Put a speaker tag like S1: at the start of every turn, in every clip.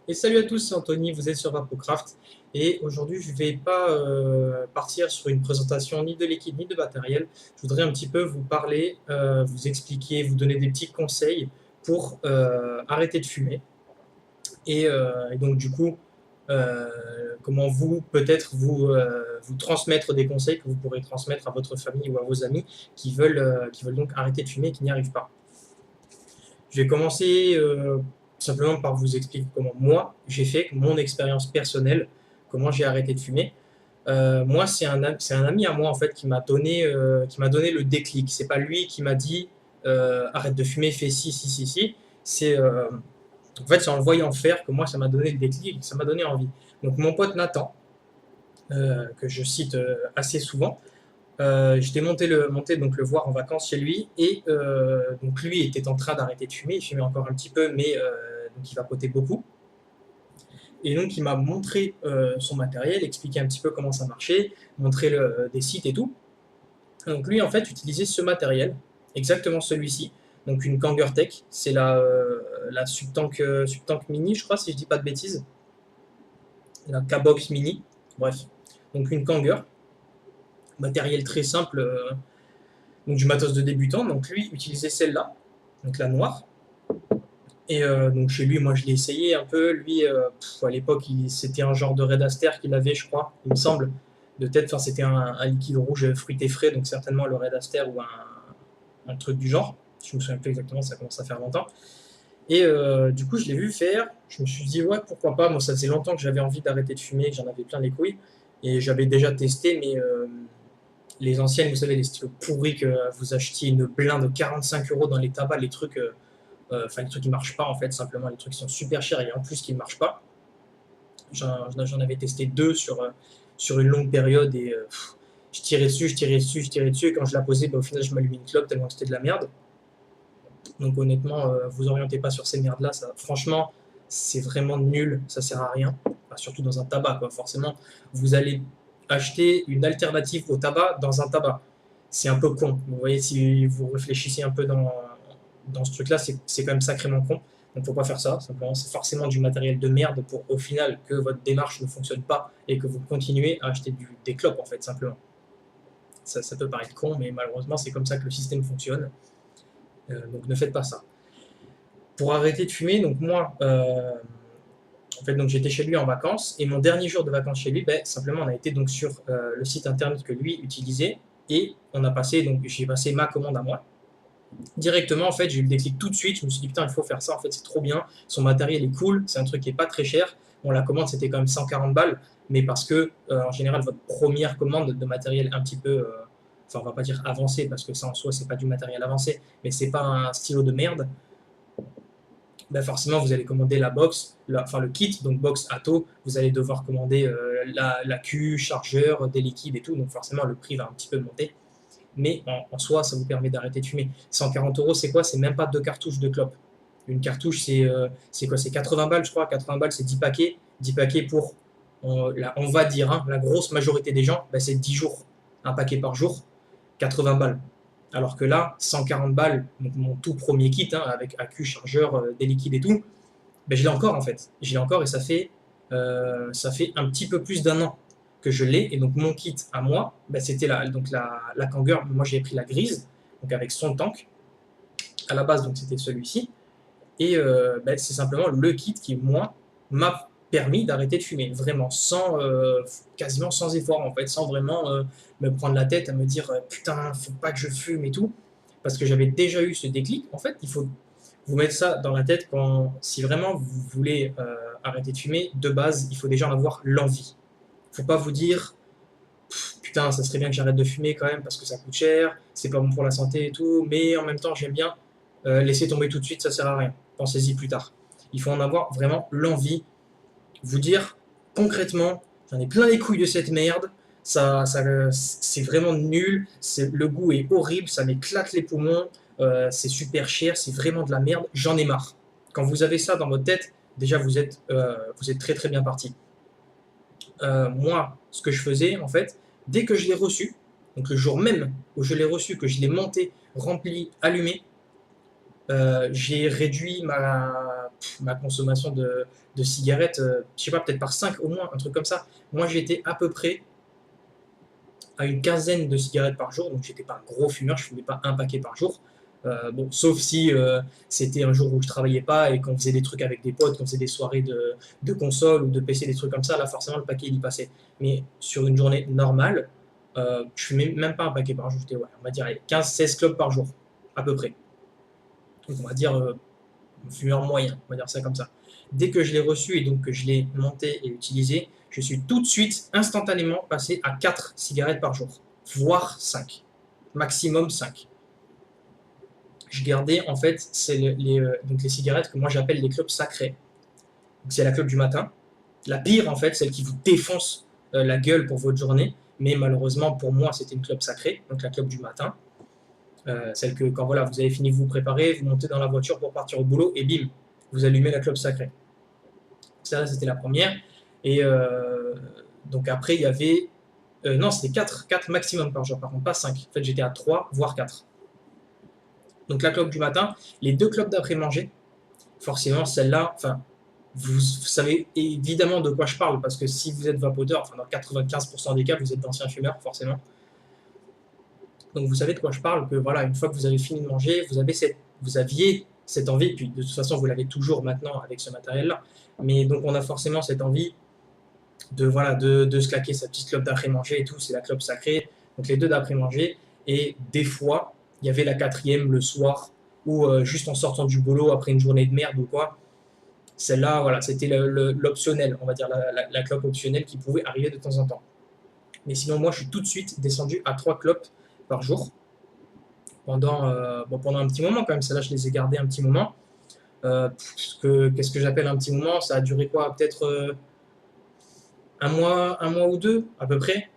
S1: Et salut à tous, c'est Anthony, vous êtes sur Vapocraft. Et aujourd'hui, je ne vais pas partir sur une présentation ni de liquide ni de matériel. Je voudrais un petit peu vous parler, vous expliquer, vous donner des petits conseils pour arrêter de fumer. Et donc, du coup, euh, comment vous, peut-être, vous transmettre des conseils que vous pourrez transmettre à votre famille ou à vos amis qui veulent donc arrêter de fumer et qui n'y arrivent pas. Je vais commencer simplement par vous expliquer comment moi j'ai fait, mon expérience personnelle, comment j'ai arrêté de fumer. Moi, c'est un ami à moi en fait qui m'a donné le déclic. C'est pas lui qui m'a dit arrête de fumer, fais ci, ci, ci, ci. C'est en fait c'est en le voyant faire que moi ça m'a donné le déclic, ça m'a donné envie. Donc mon pote Nathan, que je cite assez souvent, j'étais monté donc le voir en vacances chez lui et donc lui était en train d'arrêter de fumer, il fumait encore un petit peu mais donc il vapotait beaucoup et donc il m'a montré son matériel, expliqué un petit peu comment ça marchait, montré des sites et tout. Donc lui en fait utilisait ce matériel, exactement celui-ci, donc une Kangertech, c'est la Subtank Mini je crois si je dis pas de bêtises, la K-Box Mini, bref, donc une Kanger, matériel très simple. Donc du matos de débutant. Donc lui utilisait celle-là, donc la noire. Et donc chez lui, moi je l'ai essayé un peu. Lui, à l'époque, c'était un genre de Red Aster qu'il avait, je crois, il me semble, de tête. Enfin, c'était un liquide rouge fruité frais, donc certainement le Red Aster ou un truc du genre. Je me souviens plus exactement, ça commence à faire longtemps. Et du coup, je l'ai vu faire. Je me suis dit, ouais, pourquoi pas. Moi, ça faisait longtemps que j'avais envie d'arrêter de fumer, que j'en avais plein les couilles. Et j'avais déjà testé, mais les anciennes, vous savez, les stylos pourris que vous achetiez une blinde de 45 euros dans les tabacs, les trucs, les trucs qui marchent pas en fait, simplement les trucs qui sont super chers et en plus qui ne marchent pas. J'en avais testé deux sur une longue période et je tirais dessus, je tirais dessus, je tirais dessus et quand je la posais, au final je m'allumais une clope tellement que c'était de la merde. Donc honnêtement, vous orientez pas sur ces merdes là, ça, franchement, c'est vraiment nul, ça sert à rien. Enfin, surtout dans un tabac, quoi. Forcément, vous allez acheter une alternative au tabac dans un tabac. C'est un peu con. Vous voyez, si vous réfléchissez un peu dans ce truc-là, c'est quand même sacrément con. Donc faut pas faire ça. Simplement, c'est forcément du matériel de merde pour au final que votre démarche ne fonctionne pas et que vous continuez à acheter des clopes en fait, simplement. Ça peut paraître con, mais malheureusement, c'est comme ça que le système fonctionne. Donc ne faites pas ça. Pour arrêter de fumer, donc moi, en fait, donc j'étais chez lui en vacances et mon dernier jour de vacances chez lui, ben, simplement on a été donc sur le site internet que lui utilisait et on a passé donc j'ai passé ma commande à moi. Directement en fait j'ai eu le déclic tout de suite, je me suis dit putain il faut faire ça en fait c'est trop bien, son matériel est cool, c'est un truc qui est pas très cher. Bon la commande c'était quand même 140 balles, mais parce que en général votre première commande de matériel un petit peu enfin on va pas dire avancé parce que ça en soi c'est pas du matériel avancé, mais c'est pas un stylo de merde, ben forcément vous allez commander la box, enfin le kit, donc box Atto, vous allez devoir commander la queue, chargeur, des liquides et tout, donc forcément le prix va un petit peu monter. Mais en soi, ça vous permet d'arrêter de fumer. 140 euros, c'est quoi? C'est même pas deux cartouches de clope. Une cartouche, c'est quoi? C'est 80 balles, je crois. 80 balles, c'est 10 paquets. 10 paquets pour, on va dire, hein, la grosse majorité des gens, ben, c'est 10 jours. Un paquet par jour, 80 balles. Alors que là, 140 balles, donc mon tout premier kit, hein, avec accu, chargeur, des liquides et tout, ben, je l'ai encore en fait. Je l'ai encore et ça fait un petit peu plus d'un an que je l'ai. Et donc mon kit à moi, ben, c'était la Kanger. Moi j'ai pris la grise, donc avec son tank. À la base, donc c'était celui-ci. Et ben, c'est simplement le kit qui, moi, m'a permis d'arrêter de fumer. Vraiment, quasiment sans effort en fait, sans vraiment me prendre la tête à me dire putain, faut pas que je fume et tout. Parce que j'avais déjà eu ce déclic. En fait, il faut vous mettre ça dans la tête si vraiment vous voulez arrêter de fumer, de base, il faut déjà en avoir l'envie. Faut pas vous dire putain, ça serait bien que j'arrête de fumer quand même parce que ça coûte cher, c'est pas bon pour la santé et tout, mais en même temps, j'aime bien. Laisser tomber tout de suite, ça sert à rien. Pensez-y plus tard. Il faut en avoir vraiment l'envie. Vous dire concrètement, j'en ai plein les couilles de cette merde, c'est vraiment nul, le goût est horrible, ça m'éclate les poumons, c'est super cher, c'est vraiment de la merde, j'en ai marre. Quand vous avez ça dans votre tête, déjà vous êtes très très bien parti. Moi, ce que je faisais en fait, dès que je l'ai reçu, donc le jour même où je l'ai reçu, que je l'ai monté, rempli, allumé, j'ai réduit ma consommation de cigarettes, je sais pas, peut-être par 5 au moins, un truc comme ça. Moi, j'étais à peu près à une quinzaine de cigarettes par jour, donc j'étais pas un gros fumeur, je fumais pas un paquet par jour. Bon, sauf si c'était un jour où je travaillais pas et qu'on faisait des trucs avec des potes, qu'on faisait des soirées de console ou de PC, des trucs comme ça, là forcément le paquet il y passait. Mais sur une journée normale, je fumais même pas un paquet par jour, j'étais, ouais, on va dire 15-16 clopes par jour, à peu près. Donc on va dire fumeur moyen, on va dire ça comme ça. Dès que je l'ai reçu et donc que je l'ai monté et utilisé, je suis tout de suite, instantanément, passé à 4 cigarettes par jour, voire 5, maximum 5. Je gardais, en fait, c'est donc les cigarettes que moi j'appelle les clopes sacrées. C'est la clope du matin. La pire, en fait, celle qui vous défonce la gueule pour votre journée. Mais malheureusement, pour moi, c'était une clope sacrée, donc la clope du matin. Celle que quand voilà, vous avez fini de vous préparer, vous montez dans la voiture pour partir au boulot et bim, vous allumez la clope sacrée. Ça, c'était la première. Et donc après, il y avait... non, c'était 4 maximum par jour, par contre, pas 5. En fait, j'étais à 3, voire 4. Donc la clope du matin, les 2 clopes d'après-manger, forcément, celle-là, enfin, vous savez évidemment de quoi je parle, parce que si vous êtes vapoteur, enfin dans 95% des cas, vous êtes d'anciens fumeurs, forcément. Donc vous savez de quoi je parle, que voilà, une fois que vous avez fini de manger, vous aviez cette envie, puis de toute façon vous l'avez toujours maintenant avec ce matériel-là, mais donc on a forcément cette envie de, voilà, de se claquer sa petite clope d'après-manger et tout, c'est la clope sacrée, donc les 2 d'après-manger, et des fois, il y avait la 4e le soir, ou juste en sortant du boulot après une journée de merde ou quoi, celle-là, voilà, c'était l'optionnel, on va dire la clope optionnelle qui pouvait arriver de temps en temps. Mais sinon, moi, je suis tout de suite descendu à 3 clopes par jour, pendant un petit moment quand même, celles-là, je les ai gardées un petit moment. Qu'est-ce que j'appelle un petit moment? Ça a duré quoi? Peut-être un mois ou 2, à peu près.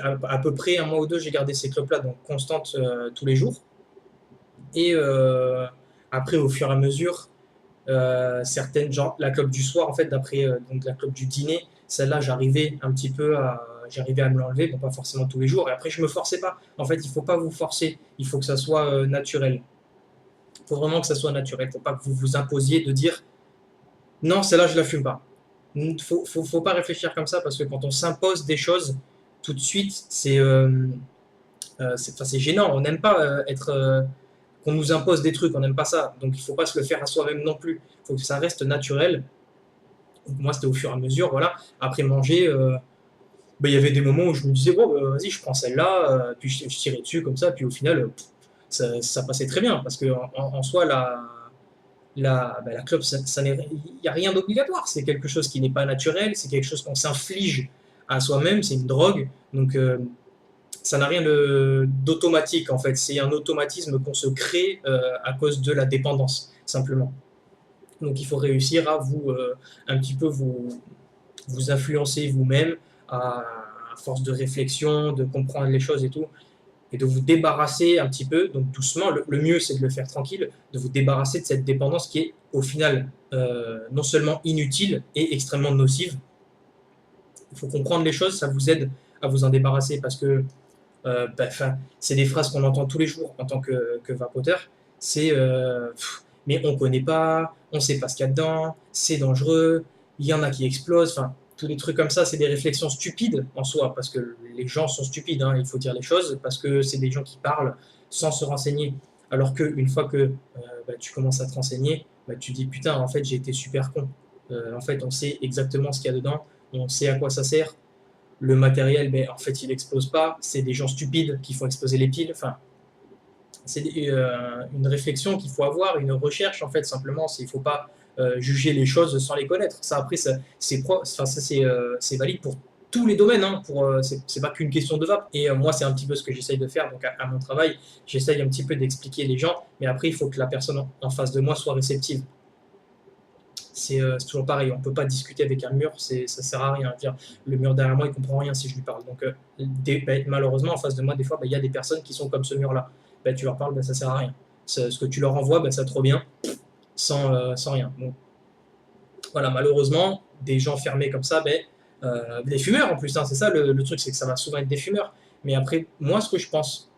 S1: À peu près un mois ou 2, j'ai gardé ces clopes-là, donc constantes tous les jours. Et après, au fur et à mesure, certaines, genre la clope du soir, en fait, d'après donc la clope du dîner, celle-là, j'arrivais à me l'enlever, bon, pas forcément tous les jours. Et après, je me forçais pas. En fait, il faut pas vous forcer, il faut que ça soit naturel. Il faut vraiment que ça soit naturel. Il faut pas que vous vous imposiez de dire non, celle-là, je la fume pas. Faut pas réfléchir comme ça parce que quand on s'impose des choses, tout de suite, c'est gênant. On n'aime pas qu'on nous impose des trucs, on n'aime pas ça. Donc il faut pas se le faire à soi-même non plus. Il faut que ça reste naturel. Donc, moi, c'était au fur et à mesure, voilà. Après manger, il y avait des moments où je me disais, bon, vas-y, je prends celle-là, puis je tirais dessus comme ça, puis au final, ça passait très bien, parce que en soi, la clope, il n'y a rien d'obligatoire, c'est quelque chose qui n'est pas naturel, c'est quelque chose qu'on s'inflige à soi-même, c'est une drogue, donc ça n'a rien d'automatique en fait, c'est un automatisme qu'on se crée à cause de la dépendance, simplement. Donc il faut réussir à un petit peu vous influencer vous-même à force de réflexion, de comprendre les choses et tout, et de vous débarrasser un petit peu, donc doucement, le mieux c'est de le faire tranquille, de vous débarrasser de cette dépendance qui est au final non seulement inutile et extrêmement nocive. Il faut comprendre les choses, ça vous aide à vous en débarrasser parce que c'est des phrases qu'on entend tous les jours en tant que vapoteur, c'est mais on connaît pas, on sait pas ce qu'il y a dedans, c'est dangereux, il y en a qui explosent, enfin tous les trucs comme ça, c'est des réflexions stupides en soi, parce que les gens sont stupides, hein, il faut dire les choses, parce que c'est des gens qui parlent sans se renseigner. Alors qu'une fois que tu commences à te renseigner, tu te dis putain, en fait, j'ai été super con. En fait, on sait exactement ce qu'il y a dedans, on sait à quoi ça sert. Le matériel, mais en fait, il n'explose pas. C'est des gens stupides qui font exploser les piles. Enfin, c'est une réflexion qu'il faut avoir, une recherche, en fait, simplement. Il ne faut pas juger les choses sans les connaître. Ça, après, c'est valide pour tous les domaines. Hein, c'est pas qu'une question de vape. Et moi, c'est un petit peu ce que j'essaye de faire. Donc, à mon travail, j'essaye un petit peu d'expliquer les gens. Mais après, il faut que la personne en face de moi soit réceptive. C'est toujours pareil, on ne peut pas discuter avec un mur, ça ne sert à rien. Dire, le mur derrière moi, il ne comprend rien si je lui parle. Donc, malheureusement, en face de moi, des fois, il y a des personnes qui sont comme ce mur-là. Tu leur parles, ça ne sert à rien. Ce que tu leur envoies, ça te revient sans rien. Bon. Voilà, malheureusement, des gens fermés comme ça, des fumeurs en plus, hein, c'est ça le truc, c'est que ça va souvent être des fumeurs. Mais après, moi, ce que je pense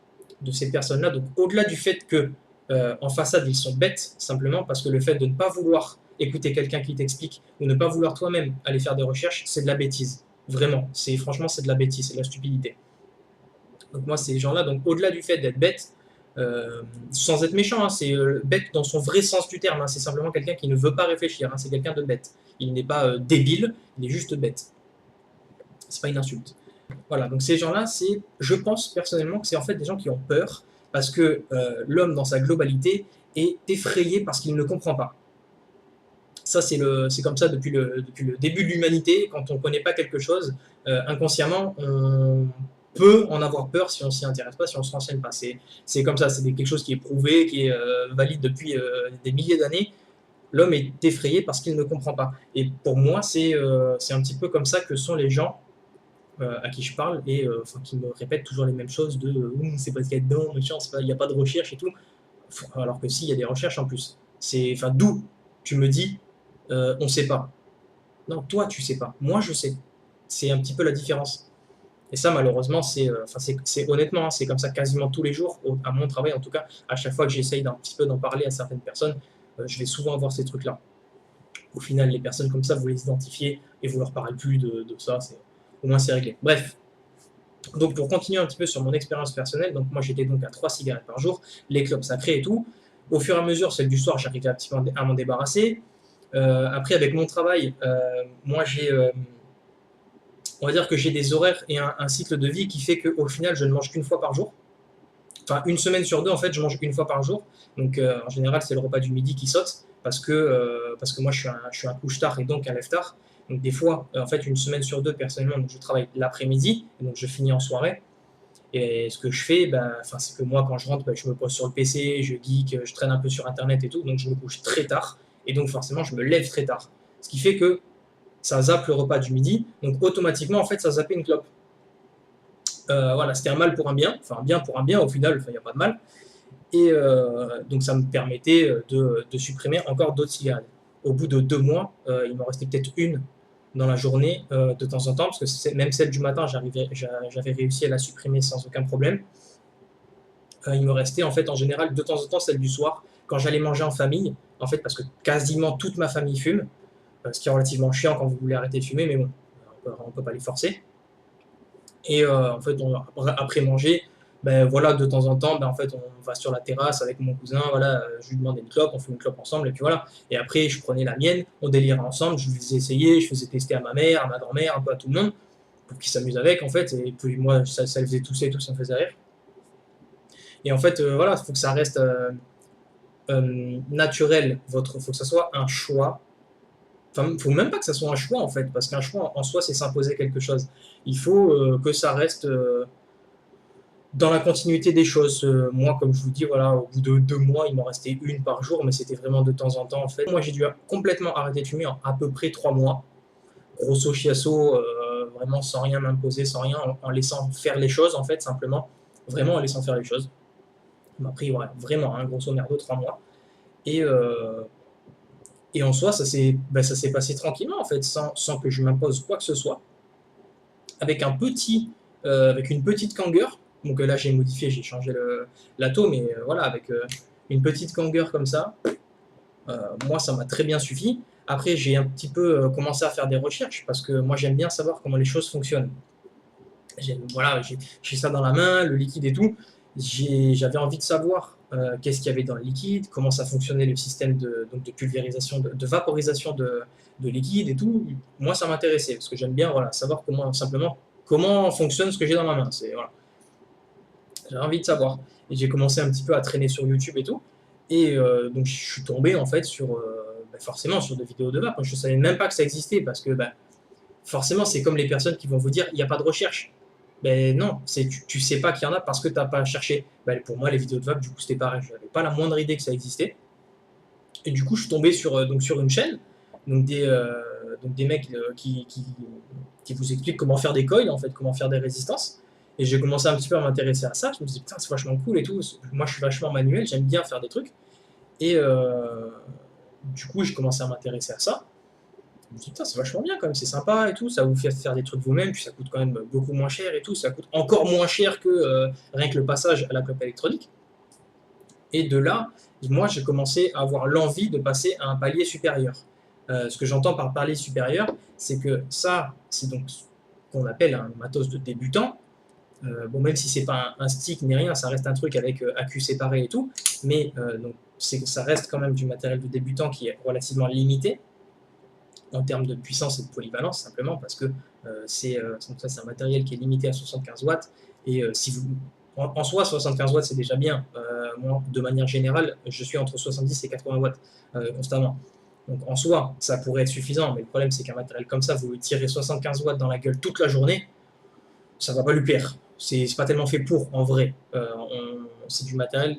S1: de ces personnes-là, donc au-delà du fait que en façade, ils sont bêtes, simplement parce que le fait de ne pas vouloir écouter quelqu'un qui t'explique ou ne pas vouloir toi-même aller faire des recherches, c'est de la bêtise. Vraiment, franchement, c'est de la bêtise, c'est de la stupidité. Donc moi, ces gens-là, donc au-delà du fait d'être bête, sans être méchant, hein, c'est bête dans son vrai sens du terme, hein, c'est simplement quelqu'un qui ne veut pas réfléchir, hein, c'est quelqu'un de bête. Il n'est pas débile, il est juste bête. C'est pas une insulte. Voilà, donc ces gens-là, je pense personnellement que c'est en fait des gens qui ont peur parce que l'homme dans sa globalité est effrayé parce qu'il ne comprend pas. Ça, c'est comme ça depuis le début de l'humanité. Quand on ne connaît pas quelque chose, inconsciemment, on peut en avoir peur si on s'y intéresse pas, si on se renseigne pas. C'est comme ça, c'est quelque chose qui est prouvé, qui est valide depuis des milliers d'années. L'homme est effrayé parce qu'il ne comprend pas. Et pour moi, c'est un petit peu comme ça que sont les gens à qui je parle et qui me répètent toujours les mêmes choses de c'est pas ce qu'il y a dedans, il n'y a pas de recherche et tout. Alors que si, il y a des recherches en plus. D'où tu me dis on sait pas. Non, toi, tu sais pas. Moi, je sais. C'est un petit peu la différence. Et ça, malheureusement, honnêtement, hein, c'est comme ça quasiment tous les jours, à mon travail en tout cas, à chaque fois que j'essaye d'un petit peu d'en parler à certaines personnes, je vais souvent avoir ces trucs-là. Au final, les personnes comme ça, vous les identifiez et vous leur parlez plus de ça, au moins c'est réglé. Bref. Donc pour continuer un petit peu sur mon expérience personnelle, donc moi j'étais donc à 3 cigarettes par jour, les clopes sacrées et tout. Au fur et à mesure, celle du soir, j'arrivais un petit peu à m'en débarrasser. Après, avec mon travail, moi on va dire que j'ai des horaires et un cycle de vie qui fait qu'au final, je ne mange qu'une fois par jour. Enfin, une semaine sur deux, en fait, je mange une fois par jour. Donc, en général, c'est le repas du midi qui saute parce que moi, je suis un couche-tard et donc un lève-tard. Donc, des fois, en fait, une semaine sur deux, personnellement, donc, je travaille l'après-midi, donc je finis en soirée. Et ce que je fais, c'est que moi, quand je rentre, je me pose sur le PC, je geek, je traîne un peu sur Internet et tout, donc je me couche très tard. Et donc, forcément, je me lève très tard. Ce qui fait que ça zappe le repas du midi, donc automatiquement, en fait, ça zappait une clope. Voilà, c'était un mal pour un bien, enfin un bien pour un bien, au final, il n'y a pas de mal. Et donc, ça me permettait de supprimer encore d'autres cigarettes. Au bout de 2 mois, il m'en restait peut-être une dans la journée de temps en temps, parce que même celle du matin, j'avais réussi à la supprimer sans aucun problème. Il me restait en fait en général de temps en temps celle du soir, quand j'allais manger en famille, en fait parce que quasiment toute ma famille fume, ce qui est relativement chiant quand vous voulez arrêter de fumer, mais bon, on peut pas les forcer. Et en fait, après manger, voilà, de temps en temps, en fait, on va sur la terrasse avec mon cousin, voilà, je lui demande une clope, on fait une clope ensemble, et puis voilà. Et après, je prenais la mienne, on délirait ensemble, je lui faisais essayer, je faisais tester à ma mère, à ma grand-mère, un peu à tout le monde, pour qu'ils s'amusent avec, en fait. Et puis moi, ça le faisait tousser et tout, ça me faisait rire. Et en fait, voilà, il faut que ça reste naturel, faut que ça soit un choix. Enfin, il ne faut même pas que ça soit un choix, en fait, parce qu'un choix, en soi, c'est s'imposer quelque chose. Il faut que ça reste dans la continuité des choses. Moi, comme je vous dis, voilà, au bout de 2 mois, il m'en restait une par jour, mais c'était vraiment de temps en temps, en fait. Moi, j'ai dû complètement arrêter de fumer en à peu près 3 mois. Grosso chiasso, vraiment sans rien m'imposer, sans rien, en laissant faire les choses, en fait, simplement. Vraiment en laissant faire les choses. Il m'a pris, ouais, vraiment, un grosso merdo, 3 mois. Et, et en soi, ça s'est passé tranquillement, en fait, sans que je m'impose quoi que ce soit. Avec avec une petite kangueur. Donc là, j'ai modifié, j'ai changé l'atome, mais voilà, avec une petite kangueur comme ça, moi, ça m'a très bien suffi. Après, j'ai un petit peu commencé à faire des recherches parce que moi, j'aime bien savoir comment les choses fonctionnent. Voilà, j'ai ça dans la main, le liquide et tout. J'avais envie de savoir qu'est-ce qu'il y avait dans le liquide, comment ça fonctionnait le système donc de pulvérisation, de vaporisation de liquide et tout. Moi, ça m'intéressait parce que j'aime bien voilà, savoir comment fonctionne ce que j'ai dans ma main. Voilà. J'avais envie de savoir. Et j'ai commencé un petit peu à traîner sur YouTube et tout. Et donc, je suis tombé en fait forcément sur des vidéos de vape. Je ne savais même pas que ça existait parce que forcément, c'est comme les personnes qui vont vous dire il n'y a pas de recherche. Ben non, tu sais pas qu'il y en a parce que tu n'as pas cherché. Pour moi, les vidéos de vape, du coup, c'était pareil. Je n'avais pas la moindre idée que ça existait. Et du coup, je suis tombé sur une chaîne, donc des mecs qui vous expliquent comment faire des coils, en fait, comment faire des résistances. Et j'ai commencé un petit peu à m'intéresser à ça. Je me dis, putain, c'est vachement cool et tout. Moi, je suis vachement manuel, j'aime bien faire des trucs. Et du coup, j'ai commencé à m'intéresser à ça. Je me dis, putain, c'est vachement bien quand même, c'est sympa et tout, ça vous fait faire des trucs vous-même, puis ça coûte quand même beaucoup moins cher et tout, ça coûte encore moins cher que rien que le passage à la clope électronique. Et de là, moi, j'ai commencé à avoir l'envie de passer à un palier supérieur. Ce que j'entends par palier supérieur, c'est que ça, c'est donc ce qu'on appelle un matos de débutant. Bon, même si c'est pas un stick ni rien, ça reste un truc avec accu séparé et tout, mais donc ça reste quand même du matériel de débutant qui est relativement limité en termes de puissance et de polyvalence, simplement parce que c'est un matériel qui est limité à 75 watts. Et si vous, en soi, 75 watts, c'est déjà bien. Moi, de manière générale, je suis entre 70 et 80 watts constamment. Donc en soi, ça pourrait être suffisant, mais le problème, c'est qu'un matériel comme ça, vous lui tirez 75 watts dans la gueule toute la journée, ça va pas lui plaire. C'est pas tellement fait pour, en vrai. C'est du matériel.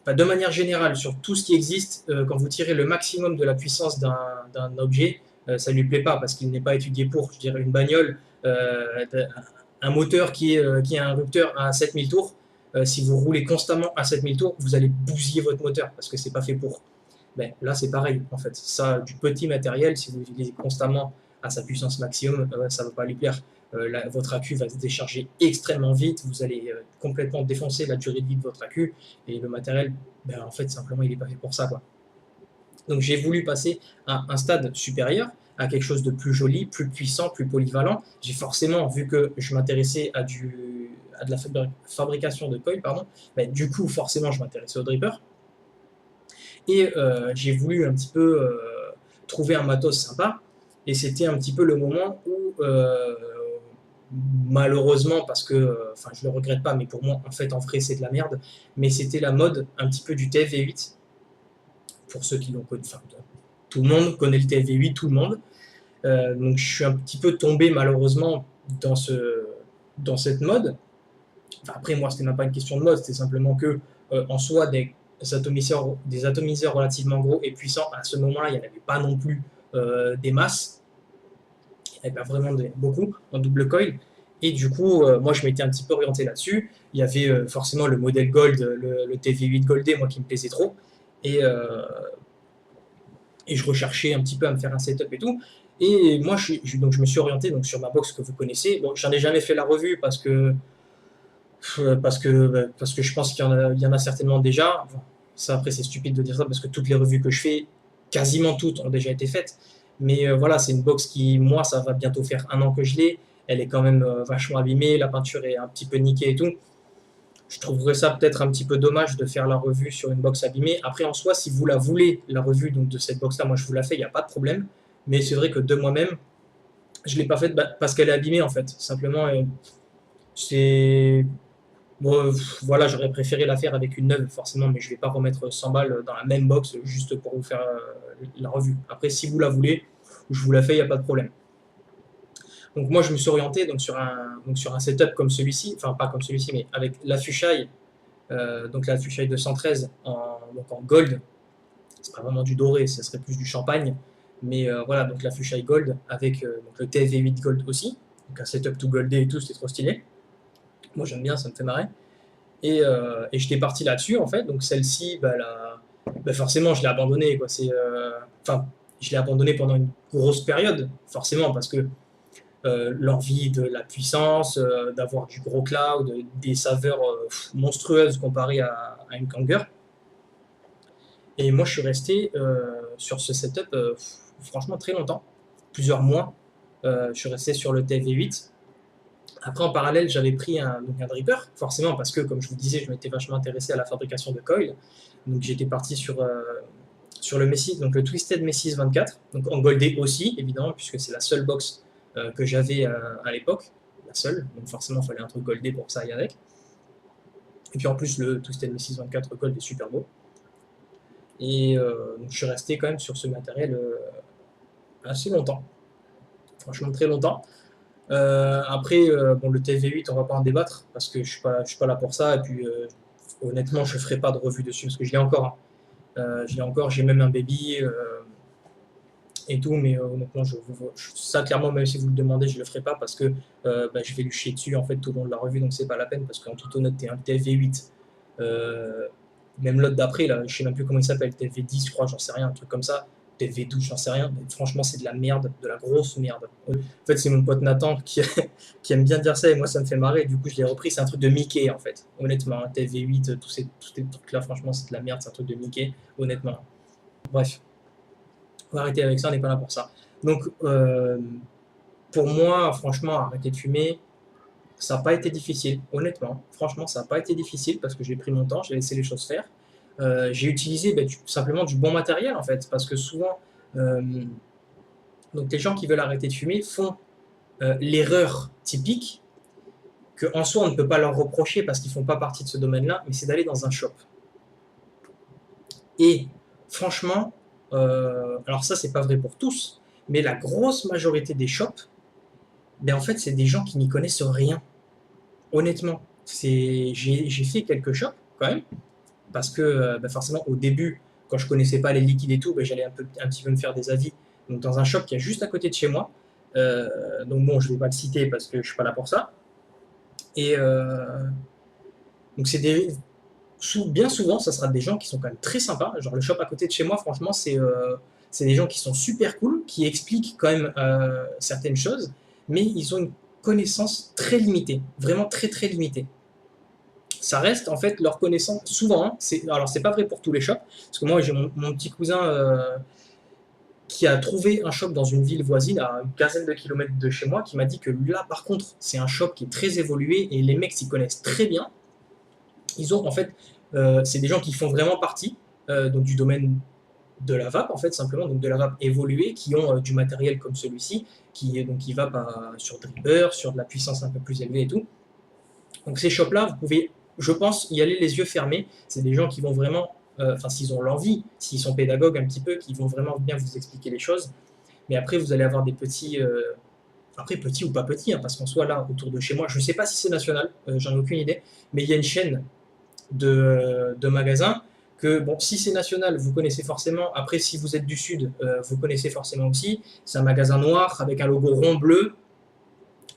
S1: Enfin, de manière générale, sur tout ce qui existe, quand vous tirez le maximum de la puissance d'un objet, ça ne lui plaît pas parce qu'il n'est pas étudié pour. Je dirais une bagnole, un moteur qui a un rupteur à 7000 tours, si vous roulez constamment à 7000 tours, vous allez bousiller votre moteur parce que c'est pas fait pour. Ben, là, c'est pareil, en fait. Ça, du petit matériel, si vous l'utilisez constamment à sa puissance maximum, ça ne va pas lui plaire. Votre accu va se décharger extrêmement vite, vous allez complètement défoncer la durée de vie de votre accu, et le matériel, ben, en fait, simplement, il n'est pas fait pour ça, quoi. Donc j'ai voulu passer à un stade supérieur, à quelque chose de plus joli, plus puissant, plus polyvalent. J'ai forcément, vu que je m'intéressais à de la fabrication de coils, pardon, ben, du coup, forcément, je m'intéressais au dripper. Et j'ai voulu un petit peu trouver un matos sympa. Et c'était un petit peu le moment où, malheureusement, parce que, enfin, je le regrette pas, mais pour moi, en fait, en vrai, c'est de la merde. Mais c'était la mode un petit peu du TFV8. Pour ceux qui l'ont connu, enfin, tout le monde connaît le TFV8, tout le monde. Donc, je suis un petit peu tombé, malheureusement, dans cette mode. Enfin, après, moi, c'était même pas une question de mode, c'était simplement que, en soi, des atomiseurs relativement gros et puissants, à ce moment-là, il n'y en avait pas non plus des masses. Il n'y avait pas vraiment beaucoup en double coil. Et du coup, moi, je m'étais un petit peu orienté là-dessus. Il y avait forcément le modèle Gold, le TV8 Goldé, moi, qui me plaisait trop. Et, et je recherchais un petit peu à me faire un setup et tout. Et moi, donc, je me suis orienté donc, sur ma box que vous connaissez. Bon, j'en ai jamais fait la revue parce que je pense qu'il y en a certainement déjà. Bon, ça, après, c'est stupide de dire ça parce que toutes les revues que je fais, quasiment toutes ont déjà été faites. Mais voilà, c'est une box qui, moi, ça va bientôt faire 1 an que je l'ai. Elle est quand même vachement abîmée, la peinture est un petit peu niquée et tout. Je trouverais ça peut-être un petit peu dommage de faire la revue sur une box abîmée. Après, en soi, si vous la voulez, la revue donc, de cette box-là, moi, je vous la fais, il n'y a pas de problème. Mais c'est vrai que de moi-même, je ne l'ai pas faite parce qu'elle est abîmée, en fait. Simplement, c'est bon, voilà, j'aurais préféré la faire avec une neuve, forcément, mais je ne vais pas remettre 100 balles dans la même box juste pour vous faire la revue. Après, si vous la voulez, je vous la fais, il n'y a pas de problème. Donc moi, je me suis orienté sur un setup comme celui-ci, enfin pas comme celui-ci, mais avec la Fisheye, donc la Fisheye 213 en gold. C'est pas vraiment du doré, ce serait plus du champagne. Mais voilà, donc la Fisheye Gold avec donc le TFV8 Gold aussi. Donc un setup tout goldé et tout, c'était trop stylé. Moi, j'aime bien, ça me fait marrer. Et j'étais parti là-dessus, en fait. Donc celle-ci, forcément, je l'ai abandonnée. Enfin, je l'ai abandonnée pendant une grosse période, forcément, parce que l'envie de la puissance, d'avoir du gros cloud, des saveurs monstrueuses comparées à une Kanger. Et moi, je suis resté sur ce setup franchement très longtemps, plusieurs mois. Je suis resté sur le TFV8. Après, en parallèle, j'avais pris donc un dripper, forcément, parce que, comme je vous disais, je m'étais vachement intéressé à la fabrication de coils. Donc, j'étais parti sur le Messis, donc le Twisted Messis 24, donc en goldé aussi, évidemment, puisque c'est la seule box que j'avais à l'époque, la seule. Donc, forcément, il fallait un truc goldé pour que ça aille avec. Et puis, en plus, le Twisted Messis 24 gold est super beau. Et donc, je suis resté quand même sur ce matériel assez longtemps, franchement très longtemps. Après, bon, le TV8, on va pas en débattre parce que je suis pas là pour ça. Et puis, honnêtement, je ferai pas de revue dessus parce que je l'ai encore. Hein. Je l'ai encore, j'ai même un baby et tout, mais honnêtement, ça clairement, même si vous le demandez, je le ferai pas parce que je vais lui chier dessus en fait tout le long de la revue, donc c'est pas la peine parce qu'en toute honnêteté, un TV8, même l'autre d'après, là, je sais même plus comment il s'appelle, TV10, je crois, j'en sais rien, un truc comme ça. peut-être V12, j'en sais rien, mais franchement, c'est de la merde, de la grosse merde. En fait, c'est mon pote Nathan qui aime bien dire ça, et moi, ça me fait marrer, du coup, je l'ai repris, c'est un truc de Mickey, en fait, honnêtement, hein, TV8, tous ces trucs-là, franchement, c'est de la merde, c'est un truc de Mickey, honnêtement. Bref, on va arrêter avec ça, on n'est pas là pour ça. Donc, pour moi, franchement, arrêter de fumer, ça n'a pas été difficile, honnêtement. Franchement, ça n'a pas été difficile parce que j'ai pris mon temps, j'ai laissé les choses faire. J'ai utilisé simplement du bon matériel en fait, parce que souvent, euh, donc les gens qui veulent arrêter de fumer font l'erreur typique qu'en soi on ne peut pas leur reprocher parce qu'ils ne font pas partie de ce domaine-là, mais c'est d'aller dans un shop. Et franchement, alors ça c'est pas vrai pour tous, mais la grosse majorité des shops, ben en fait c'est des gens qui n'y connaissent rien. Honnêtement, j'ai fait quelques shops quand même, parce que forcément au début, quand je connaissais pas les liquides et tout, j'allais un petit peu me faire des avis. Donc dans un shop qui est juste à côté de chez moi, donc bon, je vais pas le citer parce que je suis pas là pour ça. Et donc bien souvent, ça sera des gens qui sont quand même très sympas. Genre le shop à côté de chez moi, franchement, c'est des gens qui sont super cool, qui expliquent quand même certaines choses, mais ils ont une connaissance très limitée, vraiment très très limitée. Ça reste en fait leur connaissance souvent, hein, alors c'est pas vrai pour tous les shops, parce que moi j'ai mon petit cousin qui a trouvé un shop dans une ville voisine à une quinzaine de kilomètres de chez moi, qui m'a dit que là par contre c'est un shop qui est très évolué et les mecs s'y connaissent très bien. Ils ont en fait, c'est des gens qui font vraiment partie donc du domaine de la vape en fait simplement, donc de la vape évoluée, qui ont du matériel comme celui-ci, qui va sur dripper, sur de la puissance un peu plus élevée et tout. Donc ces shops là, vous pouvez, je pense, y aller les yeux fermés. C'est des gens qui vont vraiment, s'ils ont l'envie, s'ils sont pédagogues un petit peu, qui vont vraiment bien vous expliquer les choses. Mais après, vous allez avoir des petits, après petits ou pas petits, hein, parce qu'en soit là, autour de chez moi, je ne sais pas si c'est national, j'en ai aucune idée, mais il y a une chaîne de magasins que, bon, si c'est national, vous connaissez forcément. Après, si vous êtes du Sud, vous connaissez forcément aussi. C'est un magasin noir avec un logo rond bleu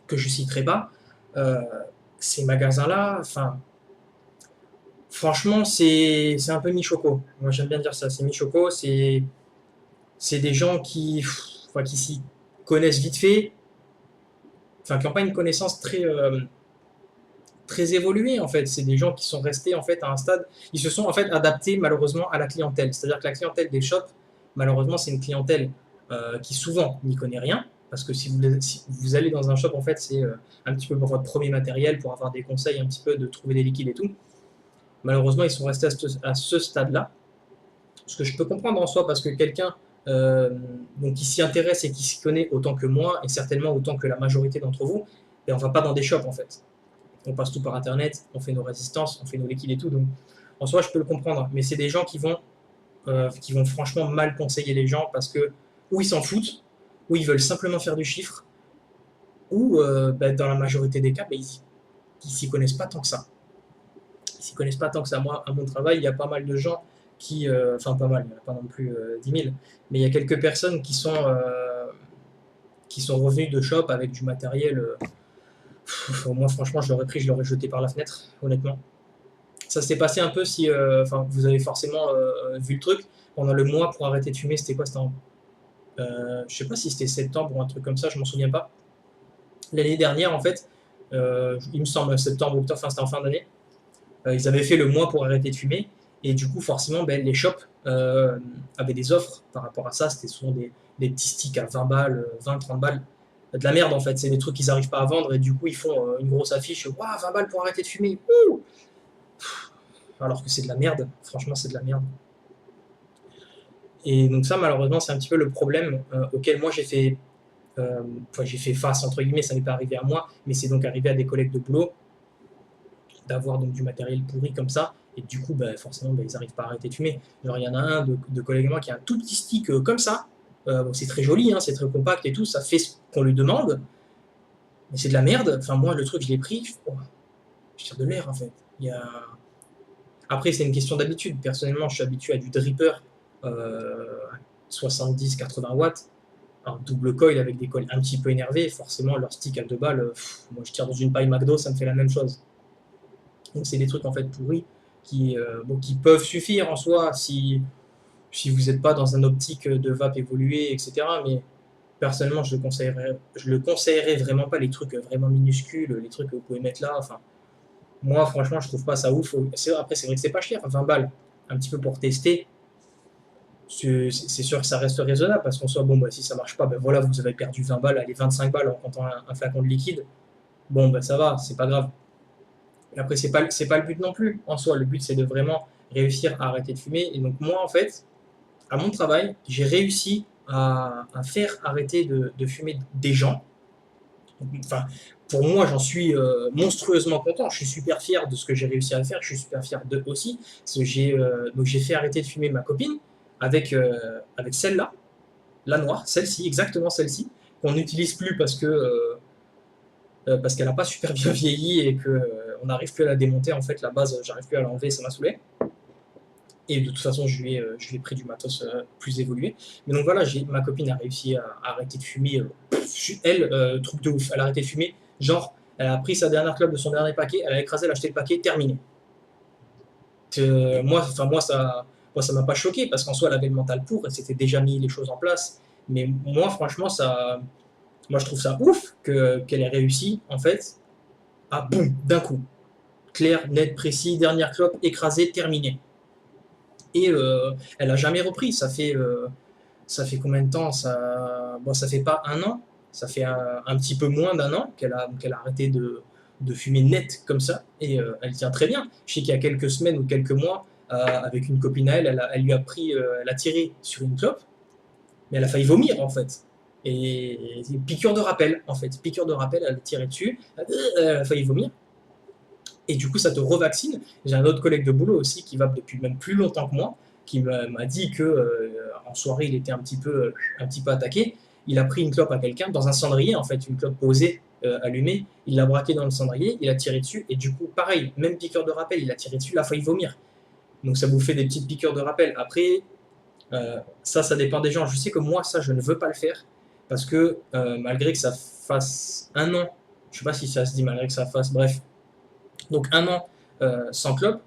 S1: que je ne citerai pas. Ces magasins-là, enfin, franchement, c'est un peu mi-choco. Moi, j'aime bien dire ça. C'est mi-choco. C'est des gens qui s'y connaissent vite fait, enfin, qui n'ont pas une connaissance très évoluée, en fait. C'est des gens qui sont restés, en fait, à un stade. Ils se sont, en fait, adaptés, malheureusement, à la clientèle. C'est-à-dire que la clientèle des shops, malheureusement, c'est une clientèle qui, souvent, n'y connaît rien. Parce que si vous allez dans un shop, en fait, c'est un petit peu pour votre premier matériel, pour avoir des conseils un petit peu, de trouver des liquides et tout. Malheureusement, ils sont restés à ce stade-là. Ce que je peux comprendre en soi, parce que quelqu'un donc qui s'y intéresse et qui s'y connaît autant que moi, et certainement autant que la majorité d'entre vous, et on ne va pas dans des shops en fait. On passe tout par internet, on fait nos résistances, on fait nos liquides et tout. Donc en soi, je peux le comprendre. Mais c'est des gens qui vont franchement mal conseiller les gens parce que ou ils s'en foutent, ou ils veulent simplement faire du chiffre, ou dans la majorité des cas, ils s'y connaissent pas tant que ça. Ils s'y connaissent pas tant que ça. Moi, à mon travail, il y a pas mal de gens enfin pas mal, il n'y en a pas non plus 10 000, mais il y a quelques personnes qui sont revenues de shop avec du matériel. Moi, franchement, je l'aurais pris, je l'aurais jeté par la fenêtre, honnêtement. Ça s'est passé un peu si, vous avez forcément vu le truc. Pendant le mois pour arrêter de fumer, c'était quoi? C'était je sais pas si c'était septembre ou un truc comme ça, je m'en souviens pas. L'année dernière, en fait, il me semble septembre, octobre, enfin c'était en fin d'année. Ils avaient fait le mois pour arrêter de fumer. Et du coup, forcément, les shops avaient des offres par rapport à ça. C'était souvent des petits sticks à 20 balles, 20, 30 balles. De la merde, en fait. C'est des trucs qu'ils n'arrivent pas à vendre. Et du coup, ils font une grosse affiche. Waouh, 20 balles pour arrêter de fumer. Ouh, alors que c'est de la merde. Franchement, c'est de la merde. Et donc ça, malheureusement, c'est un petit peu le problème auquel moi j'ai fait face, entre guillemets. Ça n'est pas arrivé à moi, mais c'est donc arrivé à des collègues de boulot d'avoir donc du matériel pourri comme ça, et du coup, forcément, ils n'arrivent pas à arrêter de fumer. Genre, il y en a un de collègues à moi qui a un tout petit stick comme ça. Bon, c'est très joli, hein, c'est très compact et tout, ça fait ce qu'on lui demande, mais c'est de la merde. Enfin, moi, le truc, je l'ai pris, je tire de l'air, en fait. Après, c'est une question d'habitude. Personnellement, je suis habitué à du dripper 70-80 watts, un double coil avec des coils un petit peu énervés. Forcément, leur stick à 2 balles, moi, je tire dans une paille McDo, ça me fait la même chose. Donc c'est des trucs en fait pourris qui peuvent suffire en soi si si vous n'êtes pas dans un optique de vape évolué, etc. Mais personnellement, je le conseillerais vraiment pas, les trucs vraiment minuscules, les trucs que vous pouvez mettre là. Enfin, moi, franchement, je trouve pas ça ouf. Après, c'est vrai que c'est pas cher, 20 balles, un petit peu pour tester. C'est sûr que ça reste raisonnable parce qu'en soit, bon, bah, si ça marche pas, ben voilà, vous avez perdu 20 balles, allez, 25 balles en comptant un flacon de liquide. Bon, ben ça va, c'est pas grave. Et après, c'est pas le but non plus. En soi, le but, c'est de vraiment réussir à arrêter de fumer. Et donc, moi, en fait, à mon travail, j'ai réussi à faire arrêter de fumer des gens. Enfin, pour moi, j'en suis monstrueusement content. Je suis super fier de ce que j'ai réussi à faire. Je suis super fier d'eux aussi. Parce que donc j'ai fait arrêter de fumer ma copine avec celle-là, la noire, celle-ci, exactement celle-ci, qu'on n'utilise plus parce qu'elle n'a pas super bien vieilli et qu'on n'arrive plus à la démonter. En fait, la base, j'arrive plus à l'enlever, ça m'a saoulé. Et de toute façon, je lui ai pris du matos plus évolué. Mais donc voilà, ma copine a réussi à arrêter de fumer. Elle, truc de ouf, elle a arrêté de fumer. Genre, elle a pris sa dernière clope de son dernier paquet, elle a écrasé, elle a acheté le paquet, terminé. Moi, ça m'a pas choqué parce qu'en soi, elle avait le mental pour, elle s'était déjà mis les choses en place. Mais moi, franchement, moi, je trouve ça ouf qu'elle ait réussi, en fait, à boum, d'un coup. Clair, net, précis, dernière clope, écrasé, terminé. Et elle a jamais repris. Ça fait combien de temps bon, ça fait pas un an, ça fait un petit peu moins d'un an qu'elle a arrêté de fumer net comme ça. Et elle tient très bien. Je sais qu'il y a quelques semaines ou quelques mois, avec une copine à elle, elle a tiré sur une clope, mais elle a failli vomir en fait. Et piqûre de rappel en fait. Piqûre de rappel, elle a tiré dessus, elle a failli vomir. Et du coup, ça te revaccine. J'ai un autre collègue de boulot aussi qui va depuis même plus longtemps que moi, qui m'a dit que en soirée, il était un petit peu attaqué. Il a pris une clope à quelqu'un dans un cendrier, en fait, une clope posée, allumée. Il l'a braqué dans le cendrier, il a tiré dessus. Et du coup, pareil, même piqûre de rappel, il a tiré dessus, il a failli vomir. Donc ça vous fait des petites piqûres de rappel. Après, ça dépend des gens. Je sais que moi, ça, je ne veux pas le faire parce que malgré que ça fasse un an, je ne sais pas si ça se dit malgré que ça fasse, bref, donc un an sans clope,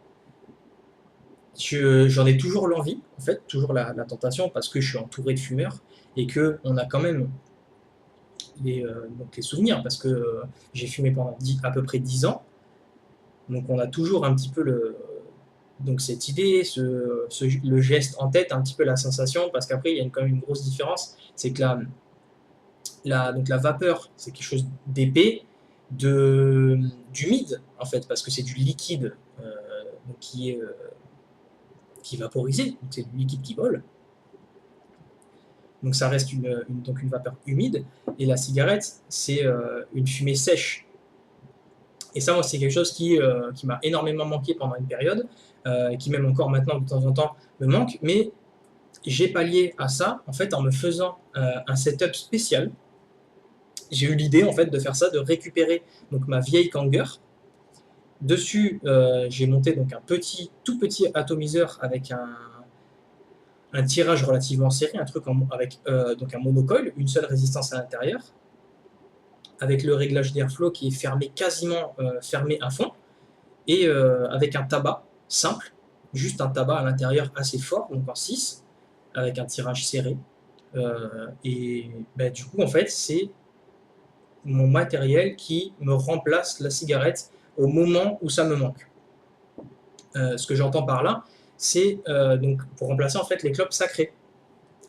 S1: j'en ai toujours l'envie, en fait, toujours la tentation, parce que je suis entouré de fumeurs et qu'on a quand même donc les souvenirs, parce que j'ai fumé pendant à peu près 10 ans, donc on a toujours un petit peu donc cette idée, le geste en tête, un petit peu la sensation, parce qu'après il y a quand même une grosse différence, c'est que donc la vapeur, c'est quelque chose d'épais, d'humide en fait, parce que c'est du liquide donc qui est vaporisé, c'est du liquide qui vole. Donc ça reste donc une vapeur humide. Et la cigarette, c'est une fumée sèche. Et ça, moi, c'est quelque chose qui m'a énormément manqué pendant une période, qui même encore maintenant, de temps en temps, me manque. Mais j'ai pallié à ça, en fait, en me faisant un setup spécial. J'ai eu l'idée, en fait, de faire ça, de récupérer donc ma vieille Kanger. Dessus, j'ai monté donc un tout petit atomiseur avec un tirage relativement serré, un truc avec donc un monocoil, une seule résistance à l'intérieur, avec le réglage d'airflow qui est fermé quasiment fermé à fond, et avec un tabac simple, juste un tabac à l'intérieur assez fort, donc en 6, avec un tirage serré. Et du coup, en fait, c'est mon matériel qui me remplace la cigarette au moment où ça me manque. Ce que j'entends par là, c'est donc pour remplacer en fait les clopes sacrées.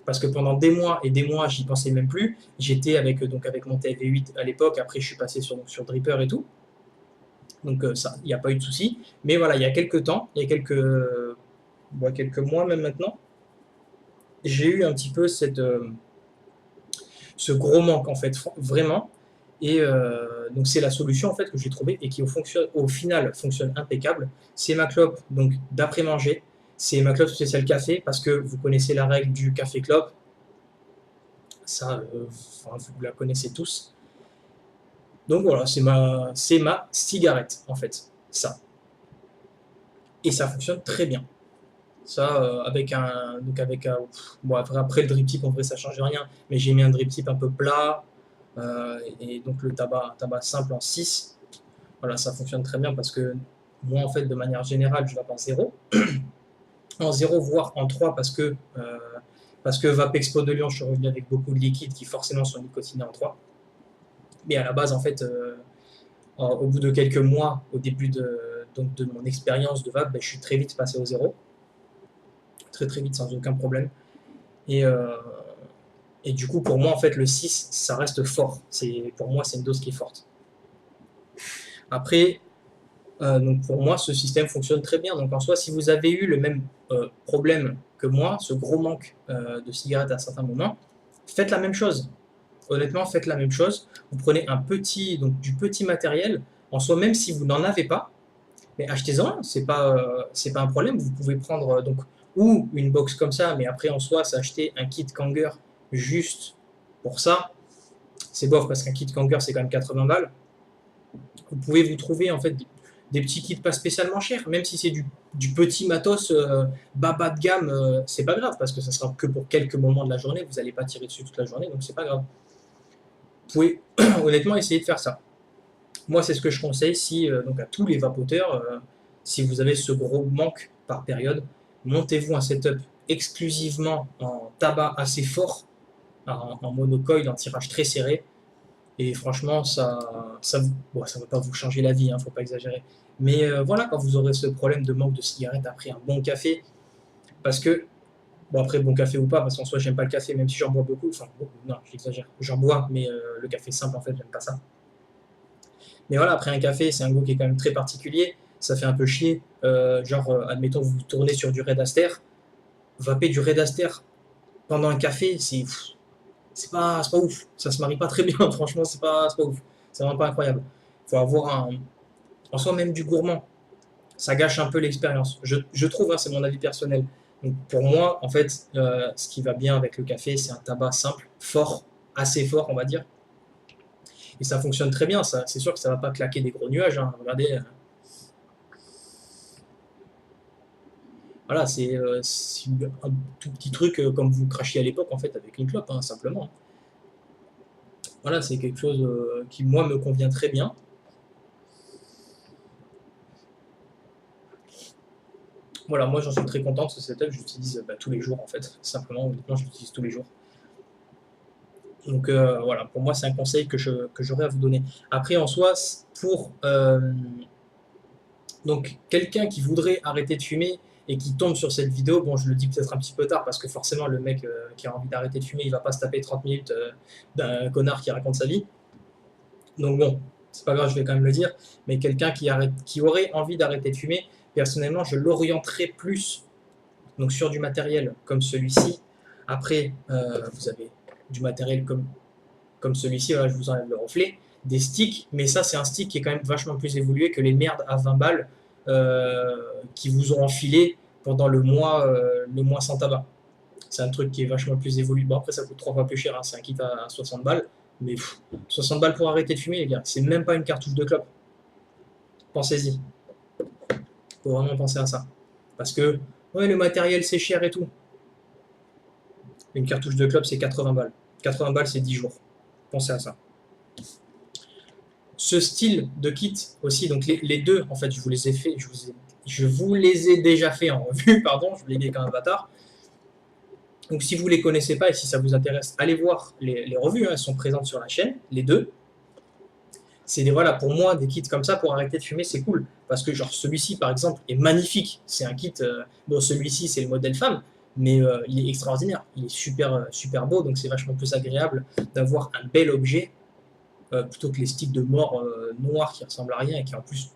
S1: Parce que pendant des mois et des mois, j'y pensais même plus. J'étais avec mon TV8 à l'époque. Après, je suis passé sur Dripper et tout. Donc ça, il n'y a pas eu de souci. Mais voilà, il y a quelques temps, il y a quelques mois même maintenant, j'ai eu un petit peu ce gros manque en fait, vraiment. Et donc c'est la solution en fait que j'ai trouvée et qui au final fonctionne impeccable. C'est ma clope donc d'après manger. C'est ma clope spéciale café parce que vous connaissez la règle du café clope. Ça, vous la connaissez tous. Donc voilà, c'est ma cigarette en fait, ça. Et ça fonctionne très bien. Ça, bon, après le drip tip, en vrai, ça change rien. Mais j'ai mis un drip tip un peu plat et donc le tabac simple en 6. Voilà, ça fonctionne très bien parce que moi, en fait, de manière générale, je vape en zéro. en 0 voire en 3 parce que Vape Expo de Lyon, je suis revenu avec beaucoup de liquides qui forcément sont nicotinés en 3. Mais à la base, en fait, au bout de quelques mois, au début de mon expérience de vape, ben, je suis très vite passé au 0. Très très vite, sans aucun problème. Et, euh, et du coup, pour moi, en fait, le 6, ça reste fort. Pour moi, c'est une dose qui est forte. Après, donc pour moi, ce système fonctionne très bien. Donc en soi, si vous avez eu le même problème que moi, ce gros manque de cigarettes à certains moments, faites la même chose. Honnêtement, faites la même chose. Vous prenez du petit matériel. En soi, même si vous n'en avez pas, mais achetez-en. C'est pas un problème. Vous pouvez prendre donc ou une box comme ça, mais après en soi, s'acheter un kit Kanger juste pour ça, c'est bof parce qu'un kit Kanger c'est quand même 80 balles. Vous pouvez vous trouver en fait des petits kits pas spécialement chers, même si c'est du petit matos bas de gamme, c'est pas grave parce que ça sera que pour quelques moments de la journée, vous n'allez pas tirer dessus toute la journée, donc c'est pas grave. Vous pouvez honnêtement essayer de faire ça. Moi, c'est ce que je conseille si, donc à tous les vapoteurs, si vous avez ce gros manque par période, montez-vous un setup exclusivement en tabac assez fort, en monocoil, en tirage très serré, et franchement, bon, ça va pas vous changer la vie, hein, faut pas exagérer. Mais voilà, quand vous aurez ce problème de manque de cigarettes après un bon café, parce que, bon après bon café ou pas, parce qu'en soi j'aime pas le café, même si j'en bois beaucoup, enfin beaucoup, non, j'exagère, j'en bois, mais le café simple en fait, j'aime pas ça. Mais voilà, après un café, c'est un goût qui est quand même très particulier, ça fait un peu chier, admettons vous tournez sur du Red Aster, vaper du Red Aster pendant un café, c'est pas ouf, ça se marie pas très bien, franchement c'est pas ouf, c'est vraiment pas incroyable. Il faut avoir en soi même du gourmand, ça gâche un peu l'expérience. Je trouve, hein, c'est mon avis personnel. Donc pour moi, en fait, ce qui va bien avec le café, c'est un tabac simple, fort, assez fort, on va dire. Et ça fonctionne très bien. C'est sûr que ça va pas claquer des gros nuages, hein. Regardez, voilà, c'est un tout petit truc comme vous crachiez à l'époque, en fait, avec une clope, hein, simplement. Voilà, c'est quelque chose qui, moi, me convient très bien. Voilà, moi, j'en suis très content de ce setup. Je l'utilise tous les jours, en fait. Simplement, honnêtement, je l'utilise tous les jours. Donc voilà, pour moi, c'est un conseil que j'aurais à vous donner. Après, en soi, pour donc quelqu'un qui voudrait arrêter de fumer et qui tombe sur cette vidéo, bon, je le dis peut-être un petit peu tard parce que forcément, le mec qui a envie d'arrêter de fumer, il va pas se taper 30 minutes d'un connard qui raconte sa vie. Donc bon, c'est pas grave, je vais quand même le dire. Mais quelqu'un qui aurait envie d'arrêter de fumer, personnellement, je l'orienterais plus donc sur du matériel comme celui-ci. Après, vous avez du matériel comme celui-ci, voilà, je vous enlève le reflet, des sticks, mais ça c'est un stick qui est quand même vachement plus évolué que les merdes à 20 balles qui vous ont enfilé pendant le mois sans tabac. C'est un truc qui est vachement plus évolué. Bon après ça coûte 3 fois plus cher, hein, c'est un kit à 60 balles, mais 60 balles pour arrêter de fumer les gars, c'est même pas une cartouche de clope. Pensez-y, faut vraiment penser à ça. Parce que ouais le matériel c'est cher et tout. Une cartouche de clope c'est 80 balles. 80 balles c'est 10 jours. Pensez à ça. Ce style de kit aussi, donc les deux, en fait, je vous les ai fait, je vous les ai déjà fait en revue, pardon, je vous l'ai dit comme un bâtard. Donc si vous ne les connaissez pas et si ça vous intéresse, allez voir les revues, hein, elles sont présentes sur la chaîne, les deux. Voilà, pour moi, des kits comme ça pour arrêter de fumer, c'est cool. Parce que genre celui-ci, par exemple, est magnifique. C'est un kit, bon celui-ci, c'est le modèle femme, mais il est extraordinaire. Il est super beau, donc c'est vachement plus agréable d'avoir un bel objet plutôt que les sticks de mort noirs qui ressemblent à rien et qui en plus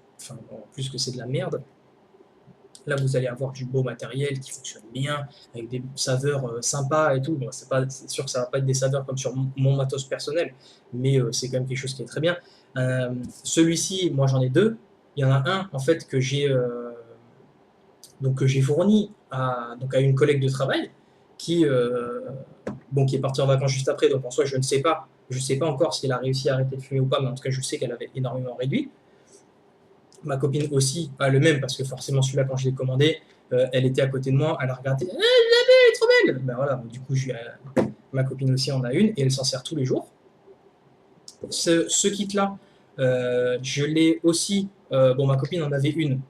S1: que c'est de la merde. Là, vous allez avoir du beau matériel qui fonctionne bien, avec des saveurs sympas et tout. Bon, c'est sûr que ça va pas être des saveurs comme sur mon matos personnel, mais c'est quand même quelque chose qui est très bien. Celui-ci, moi j'en ai deux. Il y en a un en fait que j'ai fourni à une collègue de travail qui, qui est partie en vacances juste après. Donc en soi, je ne sais pas encore si elle a réussi à arrêter de fumer ou pas, mais en tout cas, je sais qu'elle avait énormément réduit. Ma copine aussi a le même, parce que forcément, celui-là, quand je l'ai commandé, elle était à côté de moi, elle a regardé, elle est trop belle. Ben voilà, du coup, ma copine aussi en a une, et elle s'en sert tous les jours. Ce kit-là, je l'ai aussi, ma copine en avait une,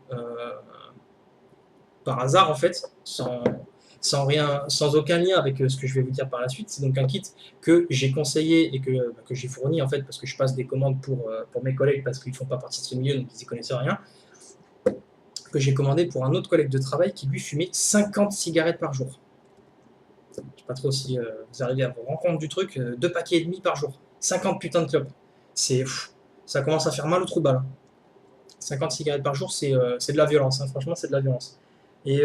S1: par hasard en fait, sans aucun lien avec ce que je vais vous dire par la suite. C'est donc un kit que j'ai conseillé et que j'ai fourni en fait parce que je passe des commandes pour mes collègues parce qu'ils ne font pas partie de ce milieu, donc ils n'y connaissent rien, que j'ai commandé pour un autre collègue de travail qui lui fumait 50 cigarettes par jour. Je ne sais pas trop si vous arrivez à vous rendre compte du truc, 2 paquets et demi par jour, 50 putains de clopes. Ça commence à faire mal au trou de balle. 50 cigarettes par jour, c'est de la violence, hein. Franchement, c'est de la violence. Et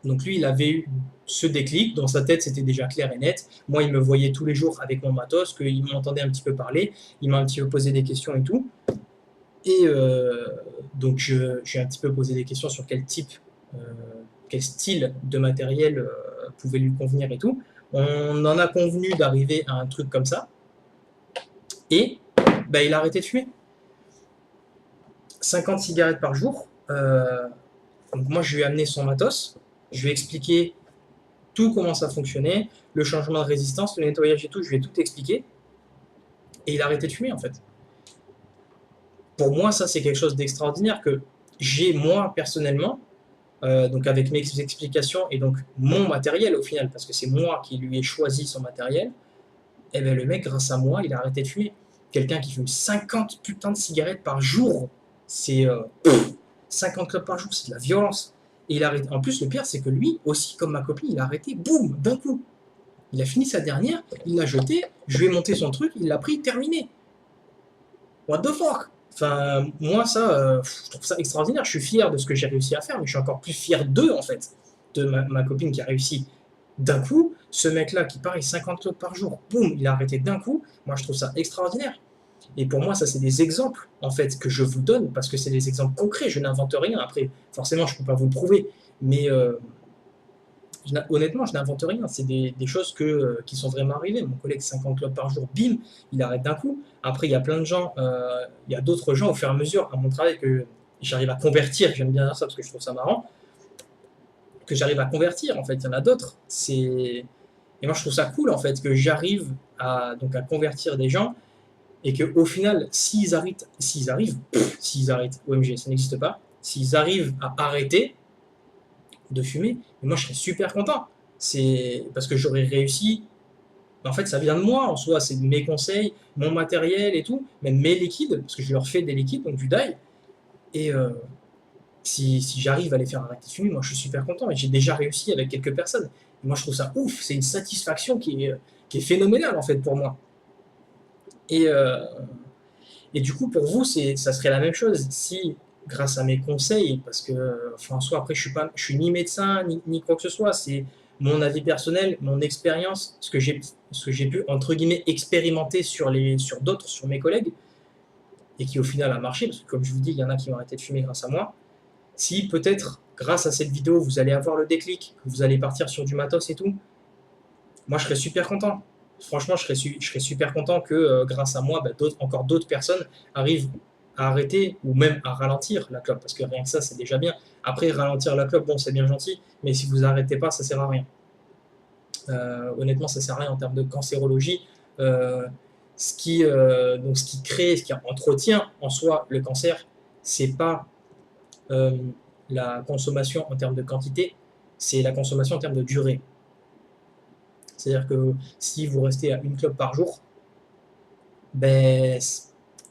S1: donc lui, il avait eu ce déclic, dans sa tête, c'était déjà clair et net. Moi, il me voyait tous les jours avec mon matos, qu'il m'entendait un petit peu parler, il m'a un petit peu posé des questions et tout. Et donc, j'ai un petit peu posé des questions sur quel type, quel style de matériel pouvait lui convenir et tout. On en a convenu d'arriver à un truc comme ça. Et bah, il a arrêté de fumer. 50 cigarettes par jour. Donc moi, je lui ai amené son matos. Je lui ai expliqué tout comment ça fonctionnait, le changement de résistance, le nettoyage et tout. Je lui ai tout expliqué. Et il a arrêté de fumer, en fait. Pour moi, ça, c'est quelque chose d'extraordinaire que j'ai, moi, personnellement, donc avec mes explications et donc mon matériel, au final, parce que c'est moi qui lui ai choisi son matériel, et bien le mec, grâce à moi, il a arrêté de fumer. Quelqu'un qui fume 50 putains de cigarettes par jour, c'est 50 clopes par jour, c'est de la violence. Et il a arrêté. En plus, le pire, c'est que lui, aussi, comme ma copine, il a arrêté, boum, d'un coup. Il a fini sa dernière, il l'a jeté, je lui ai monté son truc, il l'a pris, terminé. What the fuck? Enfin, moi, ça, je trouve ça extraordinaire. Je suis fier de ce que j'ai réussi à faire, mais je suis encore plus fier d'eux, en fait, de ma copine qui a réussi d'un coup. Ce mec-là, qui pareil, 50 clopes par jour, boum, il a arrêté d'un coup. Moi, je trouve ça extraordinaire. Et pour moi, ça, c'est des exemples, en fait, que je vous donne, parce que c'est des exemples concrets. Je n'invente rien. Après, forcément, je ne peux pas vous le prouver. Mais honnêtement, je n'invente rien. C'est des choses qui sont vraiment arrivées. Mon collègue, 50 clopes par jour, bim, il arrête d'un coup. Après, il y a plein de gens, il y a d'autres gens, au fur et à mesure, à mon travail, que j'arrive à convertir. J'aime bien dire ça parce que je trouve ça marrant. Que j'arrive à convertir, en fait. Il y en a d'autres. Et moi, je trouve ça cool, en fait, que j'arrive donc à convertir des gens et qu'au final, s'ils arrêtent, OMG, ça n'existe pas, s'ils arrivent à arrêter de fumer, mais moi je serais super content. C'est parce que j'aurais réussi. En fait, ça vient de moi en soi, c'est mes conseils, mon matériel et tout, même mes liquides, parce que je leur fais des liquides, donc du dye. Et si j'arrive à les faire arrêter de fumer, moi je suis super content. Et j'ai déjà réussi avec quelques personnes. Et moi je trouve ça ouf, c'est une satisfaction qui est phénoménale en fait pour moi. Et, euh, Et du coup, pour vous, ça serait la même chose si, grâce à mes conseils, parce que, enfin, en soi, après, je suis ni médecin, ni quoi que ce soit, c'est mon avis personnel, mon expérience, ce que j'ai pu, entre guillemets, expérimenter sur d'autres, sur mes collègues, et qui au final a marché, parce que comme je vous dis, il y en a qui ont arrêté de fumer grâce à moi. Si peut-être, grâce à cette vidéo, vous allez avoir le déclic, que vous allez partir sur du matos et tout, moi, je serais super content. Franchement, je serais super content que grâce à moi, bah, encore d'autres personnes arrivent à arrêter ou même à ralentir la clope, parce que rien que ça, c'est déjà bien. Après, ralentir la clope, bon, c'est bien gentil, mais si vous n'arrêtez pas, ça ne sert à rien. Honnêtement, ça ne sert à rien en termes de cancérologie. Donc, ce qui crée, ce qui entretient en soi le cancer, c'est pas euh, la consommation en termes de quantité, c'est la consommation en termes de durée. C'est-à-dire que si vous restez à une clope par jour, ben,